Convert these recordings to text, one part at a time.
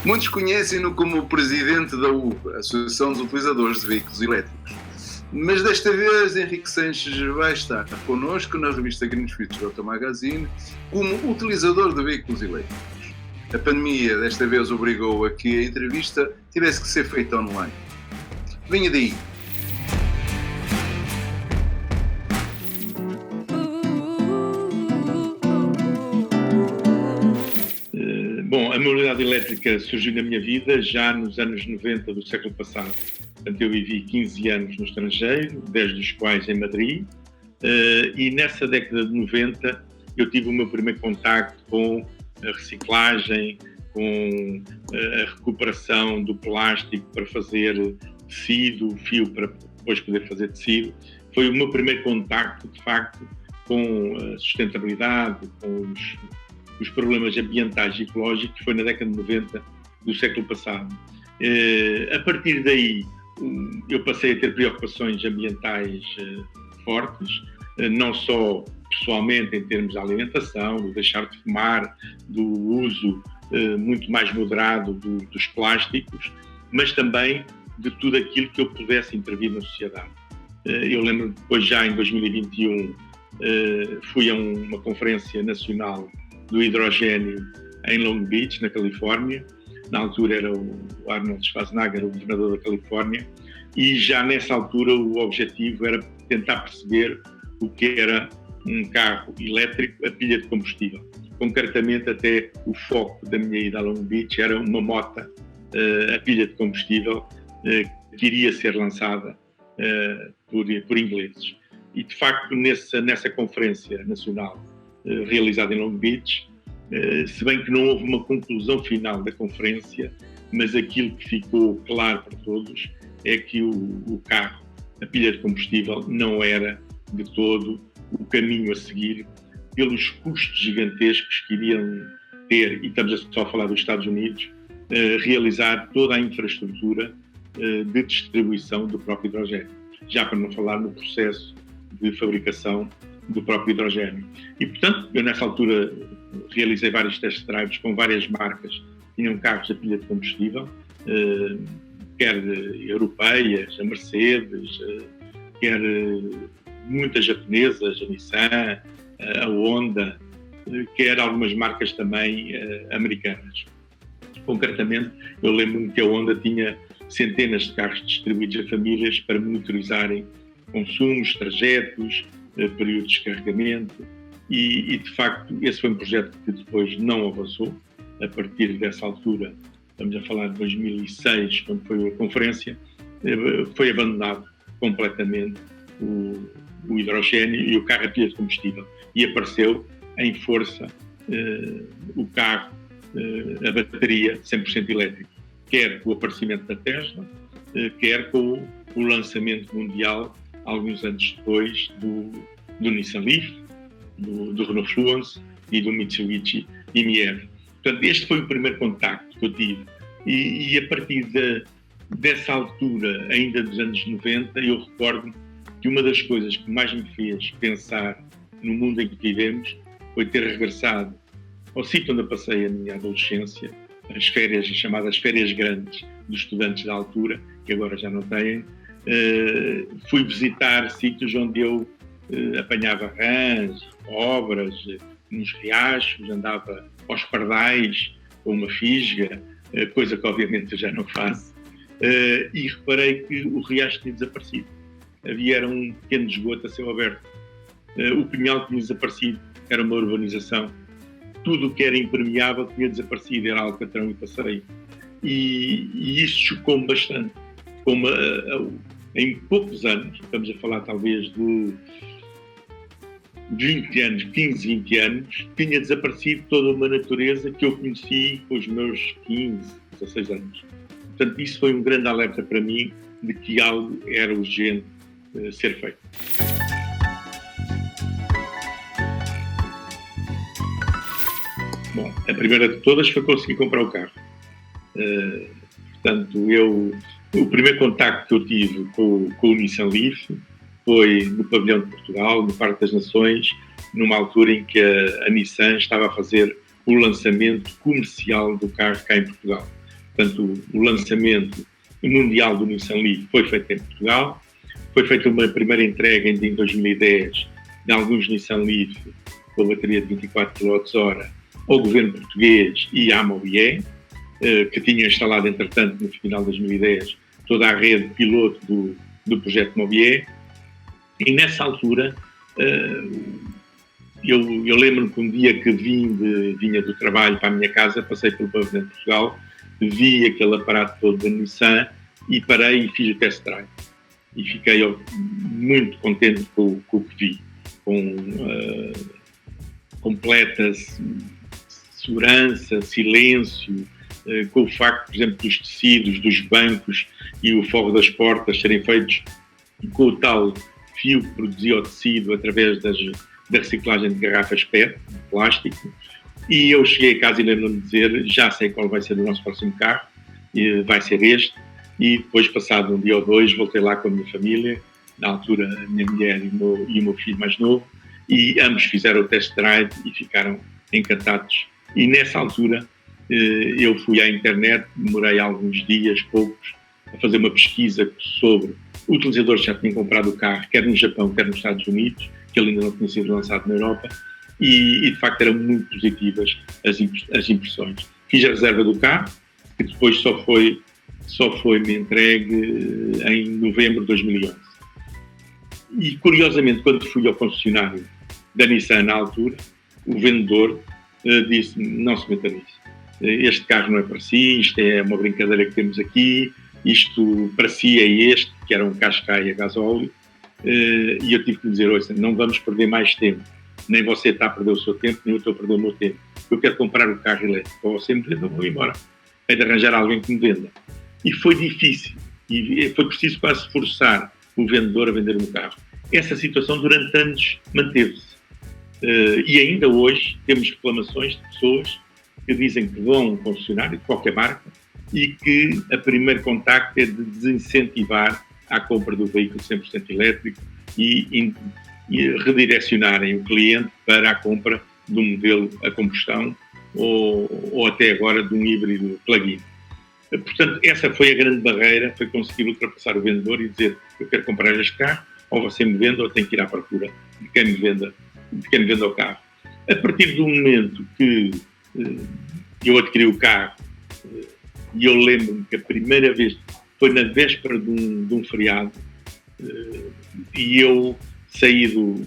Muitos conhecem-no como o presidente da UVA, Associação dos Utilizadores de Veículos Elétricos. Mas desta vez Henrique Sanches vai estar connosco na revista Green Future Auto Magazine como utilizador de veículos elétricos. A pandemia desta vez obrigou a que a entrevista tivesse que ser feita online. Venha daí! Bom, a mobilidade elétrica surgiu na minha vida já nos anos 90 do século passado. Portanto, eu vivi 15 anos no estrangeiro, 10 dos quais em Madrid, e nessa década de 90 eu tive o meu primeiro contacto com a reciclagem, com a recuperação do plástico para fazer tecido, fio para depois poder fazer tecido. Foi o meu primeiro contacto, de facto, com a sustentabilidade, com os problemas ambientais e ecológicos, foi na década de 90 do século passado. A partir daí, eu passei a ter preocupações ambientais fortes, não só pessoalmente em termos de alimentação, do deixar de fumar, do uso muito mais moderado dos plásticos, mas também de tudo aquilo que eu pudesse intervir na sociedade. Eu lembro depois, já em 2021, fui a uma conferência nacional do hidrogênio em Long Beach, na Califórnia. Na altura era o Arnold Schwarzenegger, o governador da Califórnia, e já nessa altura o objetivo era tentar perceber o que era um carro elétrico a pilha de combustível. Concretamente, até o foco da minha ida a Long Beach era uma moto a pilha de combustível que iria ser lançada por ingleses. E, de facto, nessa conferência nacional realizada em Long Beach, se bem que não houve uma conclusão final da conferência, mas aquilo que ficou claro para todos é que o carro, a pilha de combustível, não era de todo o caminho a seguir pelos custos gigantescos que iriam ter, e estamos só a falar dos Estados Unidos, realizar toda a infraestrutura de distribuição do próprio hidrogênio, já para não falar no processo de fabricação do próprio hidrogênio. E, portanto, eu nessa altura realizei vários test drives com várias marcas que tinham carros a pilha de combustível, quer europeias, a Mercedes, quer muitas japonesas, a Nissan, a Honda, quer algumas marcas também americanas. Concretamente, eu lembro-me que a Honda tinha centenas de carros distribuídos a famílias para monitorizarem consumos, trajetos, períodos de carregamento, e de facto esse foi um projeto que depois não avançou. A partir dessa altura, estamos a falar de 2006, quando foi a conferência, foi abandonado completamente o hidrogênio e o carro a pilha de combustível, e apareceu em força o carro a bateria 100% elétrico, quer com o aparecimento da Tesla, quer com o lançamento mundial alguns anos depois do Nissan Leaf, do Renault Fluence e do Mitsubishi MR. Portanto, este foi o primeiro contacto que eu tive. E a partir dessa altura, ainda dos anos 90, eu recordo que uma das coisas que mais me fez pensar no mundo em que vivemos foi ter regressado ao sítio onde eu passei a minha adolescência, as férias, as chamadas férias grandes dos estudantes da altura, que agora já não têm. Fui visitar sítios onde eu apanhava rãs, obras, nos riachos, andava aos pardais com uma fisga, coisa que obviamente eu já não faço, e reparei que o riacho tinha desaparecido. Era um pequeno esgoto a céu aberto. O pinhal tinha desaparecido, era uma urbanização. Tudo o que era impermeável tinha desaparecido, era alcatrão e passareio. E isto chocou-me bastante. Como em poucos anos, estamos a falar talvez de 20 anos, 15, 20 anos, tinha desaparecido toda uma natureza que eu conheci com os meus 15, 16 anos. Portanto, isso foi um grande alerta para mim de que algo era urgente ser feito. Bom, a primeira de todas foi conseguir comprar o carro. Portanto, o primeiro contacto que eu tive com o Nissan Leaf foi no pavilhão de Portugal, no Parque das Nações, numa altura em que a Nissan estava a fazer o lançamento comercial do carro cá em Portugal. Portanto, o lançamento mundial do Nissan Leaf foi feito em Portugal. Foi feita uma primeira entrega em 2010 de alguns Nissan Leaf com a bateria de 24 kWh ao governo português e à Mobié, que tinha instalado, entretanto, no final de 2010, toda a rede piloto do projeto Mobié. E nessa altura, eu lembro-me que um dia que vinha do trabalho para a minha casa, passei pelo Pavilhão de Portugal, vi aquele aparato todo da Nissan e parei e fiz o test drive. E fiquei muito contente com o que vi, com completa segurança, silêncio, com o facto, por exemplo, dos tecidos, dos bancos e o forro das portas serem feitos com o tal fio que produzia o tecido através da reciclagem de garrafas PET, de plástico. E eu cheguei a casa e lembro-me de dizer, já sei qual vai ser o nosso próximo carro, e vai ser este. E depois, passado um dia ou dois, voltei lá com a minha família, na altura a minha mulher e o meu filho mais novo, e ambos fizeram o test drive e ficaram encantados. E nessa altura eu fui à internet, demorei alguns dias, poucos, a fazer uma pesquisa sobre utilizadores que já tinham comprado o carro, quer no Japão, quer nos Estados Unidos, que ele ainda não tinha sido lançado na Europa, e de facto eram muito positivas as impressões. Fiz a reserva do carro, que depois só foi-me entregue em novembro de 2011. E curiosamente, quando fui ao concessionário da Nissan na altura, o vendedor disse-me, não se meta nisso. Este carro não é para si, isto é uma brincadeira que temos aqui, isto para si é este, que era um Qashqai a gasóleo, e eu tive que dizer, ouça, não vamos perder mais tempo, nem você está a perder o seu tempo, nem eu estou a perder o meu tempo. Eu quero comprar o carro elétrico, ou você me venda, eu vou embora. Hei de arranjar alguém que me venda. E foi difícil, e foi preciso quase forçar o vendedor a vender um carro. Essa situação durante anos manteve-se. E ainda hoje temos reclamações de pessoas que dizem que vão a um concessionário de qualquer marca e que o primeiro contacto é de desincentivar a compra do veículo 100% elétrico e redirecionarem o cliente para a compra de um modelo a combustão ou até agora de um híbrido plug-in. Portanto, essa foi a grande barreira, foi conseguir ultrapassar o vendedor e dizer, eu quero comprar este carro, ou você me vende ou tenho que ir à procura de quem me venda o carro. A partir do momento que eu adquiri o carro, e eu lembro-me que a primeira vez foi na véspera de um feriado, e eu saí isto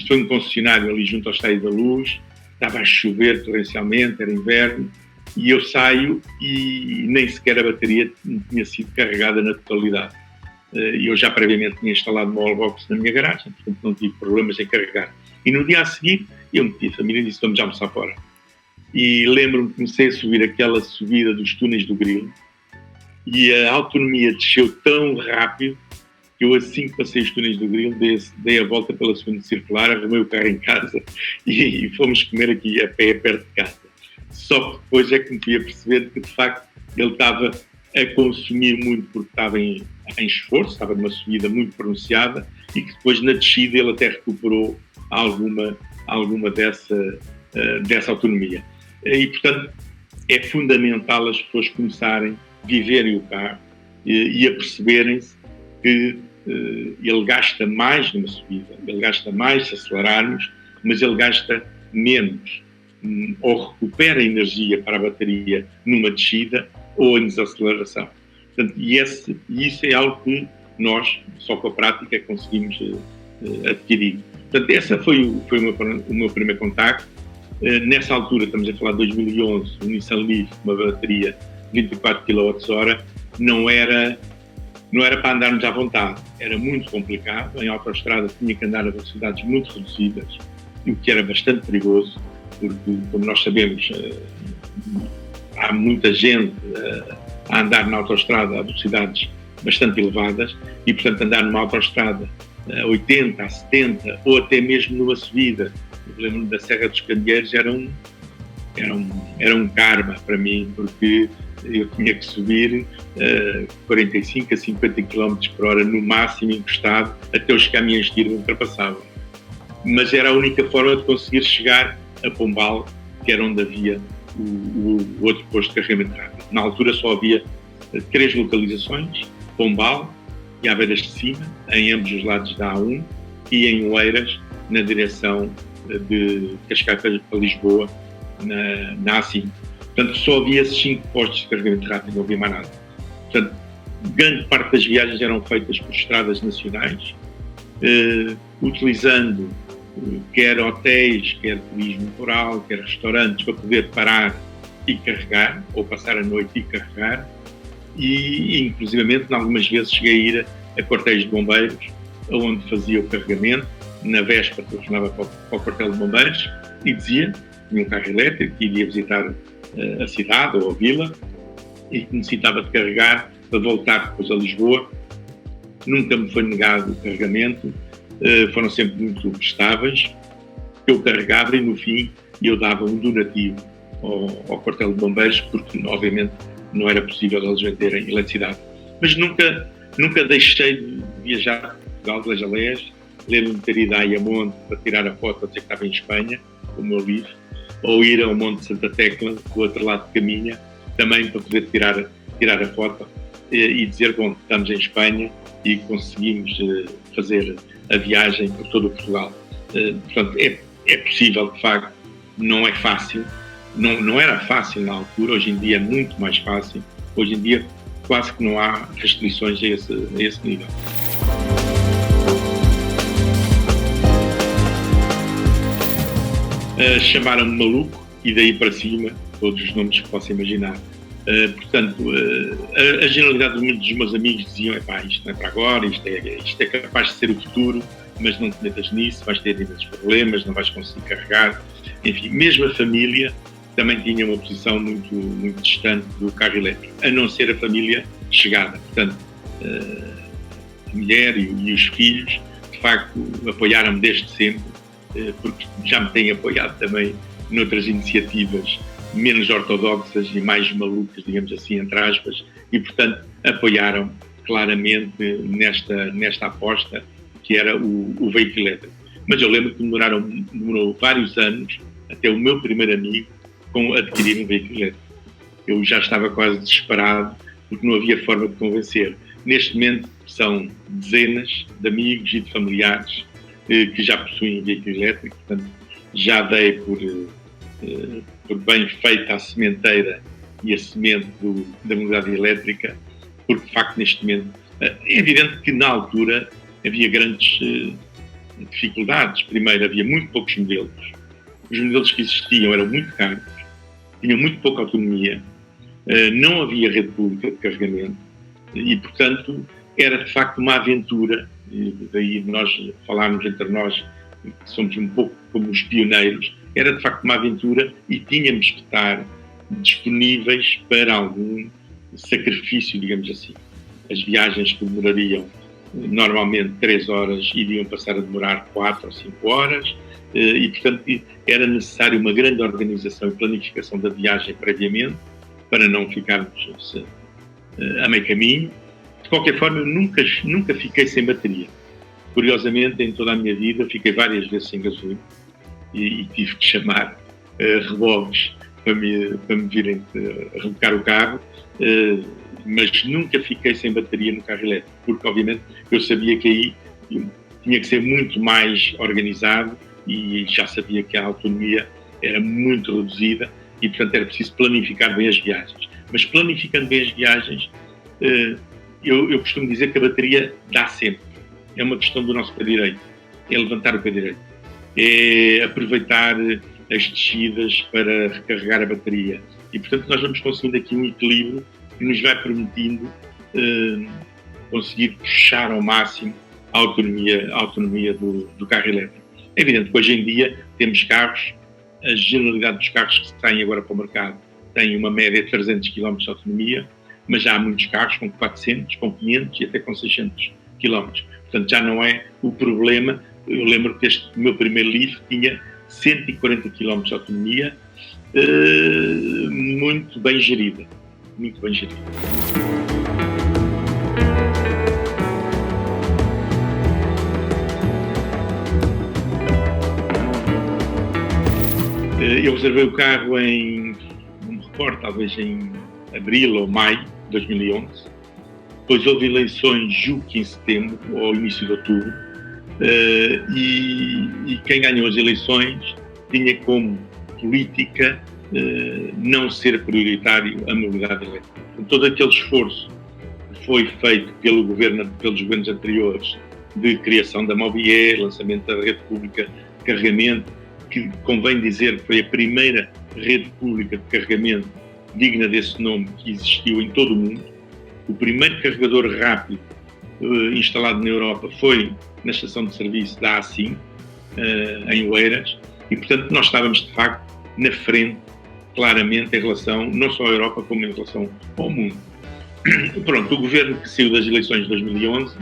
foi um concessionário ali junto ao Estádio da Luz, estava a chover torrencialmente, era inverno, e eu saio e nem sequer a bateria tinha sido carregada na totalidade. Eu já previamente tinha instalado uma wallbox na minha garagem, portanto não tive problemas em carregar. E no dia a seguir, eu meti a família e disse, vamos almoçar fora. E lembro-me que comecei a subir aquela subida dos túneis do Grilo, e a autonomia desceu tão rápido que eu, assim que passei os túneis do Grilo, dei a volta pela segunda circular, arrumei o carro em casa e fomos comer aqui a pé perto de casa. Só que depois é que me fui a perceber que, de facto, ele estava a consumir muito porque estava em esforço, estava numa subida muito pronunciada e que depois na descida ele até recuperou alguma dessa autonomia. E, portanto, é fundamental as pessoas começarem a viverem o carro e a perceberem-se que ele gasta mais numa subida, ele gasta mais se acelerarmos, mas ele gasta menos ou recupera energia para a bateria numa descida ou em desaceleração. Portanto, e isso é algo que nós, só com a prática, conseguimos adquirir. Portanto, essa foi o meu primeiro contacto. Nessa altura, estamos a falar de 2011, o Nissan Leaf, uma bateria de 24 kWh, não era para andarmos à vontade, era muito complicado. Em autoestrada tinha que andar a velocidades muito reduzidas, o que era bastante perigoso, porque, como nós sabemos, há muita gente a andar na autoestrada a velocidades bastante elevadas e, portanto, andar numa autoestrada a 80, a 70 ou até mesmo numa subida, eu lembro da Serra dos Candeeiros, era um karma para mim, porque eu tinha que subir 45 a 50 km por hora no máximo encostado até os caminhões de tiro me ultrapassavam. Mas era a única forma de conseguir chegar a Pombal, que era onde havia o outro posto de carregamento rápido. Na altura só havia 3 localizações, Pombal e Aveiras de Cima, em ambos os lados da A1, e em Oeiras, na direção de Cascais para Lisboa, na A5. Portanto, só havia esses 5 postos de carregamento rápido, não havia mais nada. Portanto, grande parte das viagens eram feitas por estradas nacionais, utilizando quer hotéis, quer turismo rural, quer restaurantes, para poder parar e carregar, ou passar a noite e carregar, e inclusivamente, algumas vezes, cheguei a ir a quartéis de bombeiros, onde fazia o carregamento, na véspera telefonava para o quartel de bombeiros e dizia, tinha um carro elétrico, que iria visitar a cidade ou a vila, e que necessitava de carregar para voltar depois a Lisboa. Nunca me foi negado o carregamento, foram sempre muito prestáveis. Eu carregava e, no fim, eu dava um donativo ao quartel de bombeiros, porque, obviamente, não era possível eles venderem eletricidade. Mas nunca deixei de viajar para Portugal, de Les a Les. Lembro-me de ter ido a Ayamonte para tirar a foto, a dizer que estava em Espanha, com o meu livro, ou ir ao Monte Santa Tecla, do outro lado de Caminha, também para poder tirar a foto e dizer, bom, estamos em Espanha e conseguimos fazer a viagem por todo o Portugal. Portanto, é possível, de facto, não é fácil, não era fácil na altura, hoje em dia é muito mais fácil, hoje em dia quase que não há restrições a esse nível. Chamaram-me maluco e daí para cima todos os nomes que possa imaginar. Portanto, a generalidade dos meus amigos diziam, isto não é para agora, isto é capaz de ser o futuro, mas não te metas nisso, vais ter imensos problemas, não vais conseguir carregar. Enfim, mesmo a família também tinha uma posição muito, muito distante do carro elétrico, a não ser a família chegada. Portanto, a mulher e os filhos, de facto, apoiaram-me desde sempre, porque já me têm apoiado também noutras iniciativas menos ortodoxas e mais malucas, digamos assim, entre aspas, e, portanto, apoiaram claramente nesta aposta que era o veículo elétrico. Mas eu lembro que demorou vários anos até o meu primeiro amigo adquirir um veículo elétrico. Eu já estava quase desesperado porque não havia forma de convencer. Neste momento são dezenas de amigos e de familiares que já possuem veículo elétrico, portanto já dei por bem feita a sementeira e a semente da mobilidade elétrica, porque de facto neste momento é evidente que na altura havia grandes dificuldades. Primeiro, havia muito poucos modelos, os modelos que existiam eram muito caros, tinham muito pouca autonomia, não havia rede pública de carregamento e, portanto, era de facto uma aventura. E daí nós falarmos entre nós que somos um pouco como os pioneiros, era de facto uma aventura e tínhamos que estar disponíveis para algum sacrifício, digamos assim. As viagens que demorariam normalmente 3 horas iriam passar a demorar 4 ou 5 horas e, portanto, era necessário uma grande organização e planificação da viagem previamente para não ficarmos a meio caminho. De qualquer forma, eu nunca fiquei sem bateria. Curiosamente, em toda a minha vida, fiquei várias vezes sem gasolina e tive que chamar reboques para me virem rebocar o carro, mas nunca fiquei sem bateria no carro elétrico, porque, obviamente, eu sabia que aí tinha que ser muito mais organizado e já sabia que a autonomia era muito reduzida e, portanto, era preciso planificar bem as viagens. Mas planificando bem as viagens, eu costumo dizer que a bateria dá sempre. É uma questão do nosso pé direito. É levantar o pé direito. É aproveitar as descidas para recarregar a bateria. E, portanto, nós vamos conseguindo aqui um equilíbrio que nos vai permitindo conseguir puxar ao máximo a autonomia do carro elétrico. É evidente que hoje em dia temos carros, a generalidade dos carros que saem agora para o mercado tem uma média de 300 km de autonomia, mas já há muitos carros com 400, com 500 e até com 600 km. Portanto, já não é o problema. Eu lembro que este meu primeiro livro tinha 140 km de autonomia, muito bem gerida. Muito bem gerida. Eu reservei o carro em recordo, talvez em abril ou maio de 2011. Depois houve eleições, julgo que em setembro ou início de outubro, e quem ganhou as eleições tinha como política não ser prioritário a mobilidade elétrica. Todo aquele esforço que foi feito pelos governos anteriores de criação da Mobier, lançamento da rede pública de carregamento, que convém dizer que foi a primeira rede pública de carregamento digna desse nome que existiu em todo o mundo. O primeiro carregador rápido instalado na Europa foi na estação de serviço da A5, em Oeiras, e portanto nós estávamos de facto na frente, claramente, em relação não só à Europa como em relação ao mundo. Pronto, o governo que saiu das eleições de 2011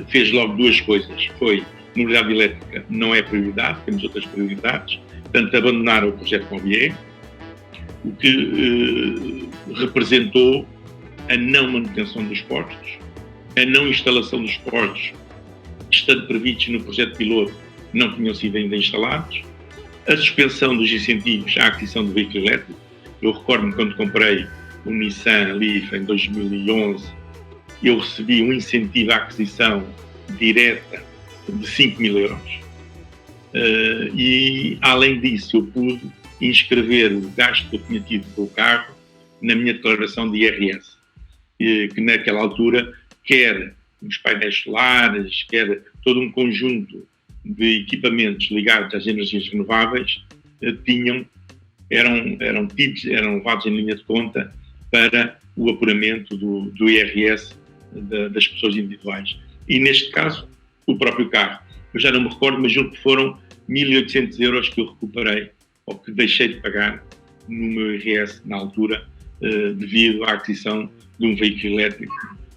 fez logo duas coisas. Foi: mobilidade elétrica não é prioridade, temos outras prioridades, portanto abandonaram o projeto Mobier, o que representou a não manutenção dos postos, a não instalação dos postos, estando previstos no projeto piloto, não tinham sido ainda instalados, a suspensão dos incentivos à aquisição do veículo elétrico. Eu recordo-me quando comprei o Nissan Leaf em 2011, eu recebi um incentivo à aquisição direta de 5.000 euros. E, além disso, eu pude inscrever o gasto que eu tinha tido com o carro na minha declaração de IRS, que naquela altura, quer os painéis solares, quer todo um conjunto de equipamentos ligados às energias renováveis, eram levados em linha de conta para o apuramento do IRS das pessoas individuais. E, neste caso, o próprio carro. Eu já não me recordo, mas julgo que foram 1.800 euros que eu recuperei, ou que deixei de pagar no meu IRS na altura, devido à aquisição de um veículo elétrico,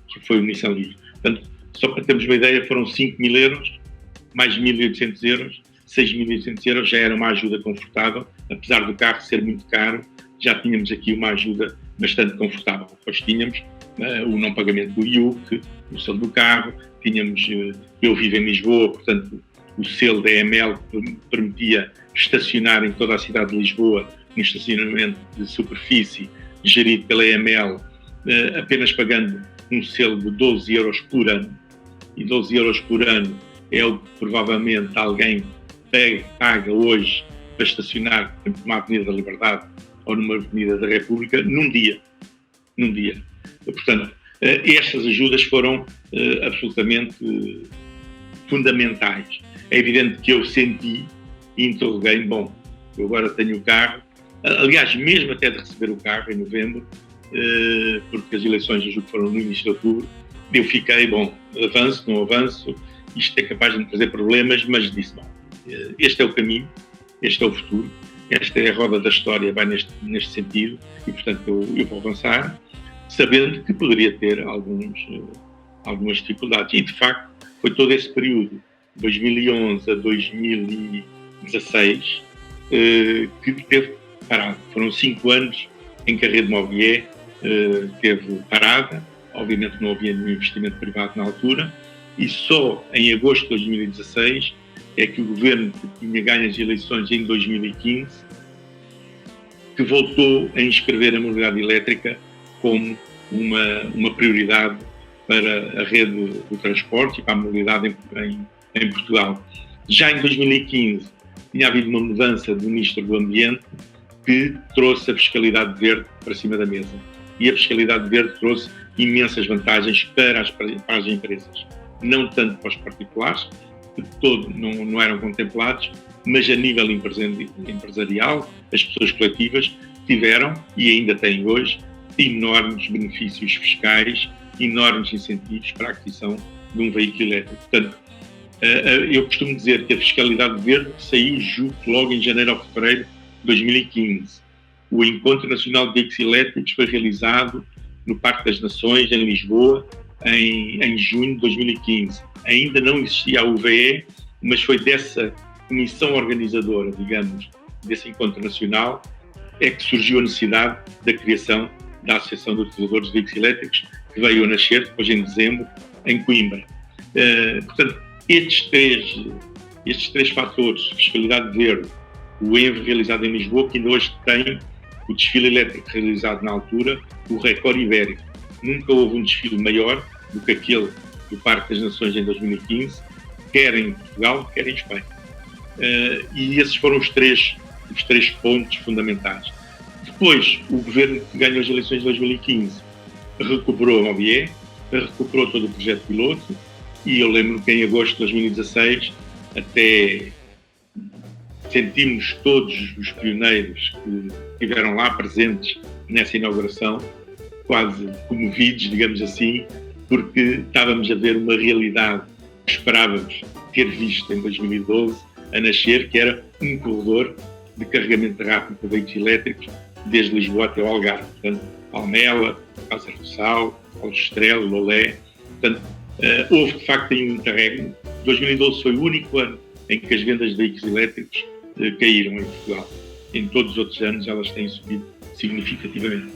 que foi o Nissan Leaf. Portanto, só para termos uma ideia, foram 5.000 euros, mais 1.800 euros, 6.800 euros já era uma ajuda confortável. Apesar do carro ser muito caro, já tínhamos aqui uma ajuda bastante confortável. Depois tínhamos o não pagamento do IUC, o selo do carro, tínhamos, eu vivo em Lisboa, portanto, o selo da EML que permitia estacionar em toda a cidade de Lisboa, no estacionamento de superfície gerido pela EML, apenas pagando um selo de 12 euros por ano. E 12 euros por ano é o que provavelmente alguém paga hoje para estacionar numa Avenida da Liberdade ou numa Avenida da República num dia. Portanto, estas ajudas foram absolutamente fundamentais. É evidente que eu senti e interroguei, bom, eu agora tenho o carro, aliás, mesmo até de receber o carro em novembro, porque as eleições eu julgo que foram no início de outubro, eu fiquei, bom, avanço, não avanço, isto é capaz de me trazer problemas, mas disse, bom, este é o caminho, este é o futuro, esta é a roda da história, vai neste sentido, e portanto eu vou avançar, sabendo que poderia ter algumas dificuldades. E de facto foi todo esse período, 2011 a 2016, que teve parado. Foram 5 anos em que a rede Mobier teve parada. Obviamente não havia nenhum investimento privado na altura, e só em agosto de 2016 é que o governo, que tinha ganho as eleições em 2015, que voltou a inscrever a mobilidade elétrica como uma prioridade para a rede do transporte e para a mobilidade em Portugal. Já em 2015 tinha havido uma mudança do Ministro do Ambiente que trouxe a fiscalidade verde para cima da mesa. E a fiscalidade verde trouxe imensas vantagens para as empresas. Não tanto para os particulares, que de todo não eram contemplados, mas a nível empresarial, as pessoas coletivas tiveram, e ainda têm hoje, enormes benefícios fiscais, enormes incentivos para a aquisição de um veículo elétrico. Portanto, eu costumo dizer que a fiscalidade verde saiu logo em janeiro ou fevereiro de 2015. O Encontro Nacional de Veículos Elétricos foi realizado no Parque das Nações, em Lisboa, em junho de 2015. Ainda não existia a UVE, mas foi dessa comissão organizadora, digamos, desse Encontro Nacional, é que surgiu a necessidade da criação da Associação de Utilizadores de Veículos Elétricos, que veio a nascer, depois em dezembro, em Coimbra. Portanto, estes três fatores, fiscalidade verde, o ENV realizado em Lisboa, que ainda hoje tem o desfile elétrico realizado na altura, o recorde ibérico. Nunca houve um desfile maior do que aquele do Parque das Nações em 2015, quer em Portugal, quer em Espanha. E esses foram os três pontos fundamentais. Depois, o governo que ganhou as eleições de 2015 recuperou a Mobier, recuperou todo o projeto piloto, e eu lembro que em agosto de 2016 até sentimos todos os pioneiros que estiveram lá presentes nessa inauguração quase comovidos, digamos assim, porque estávamos a ver uma realidade que esperávamos ter visto em 2012 a nascer, que era um corredor de carregamento rápido para veículos elétricos desde Lisboa até o Algarve. Portanto, Almela, Casa do Sal, Aljustrel, Lolé. Portanto, houve de facto um interregno. 2012 foi o único ano em que as vendas de veículos elétricos caíram em Portugal. Em todos os outros anos elas têm subido significativamente.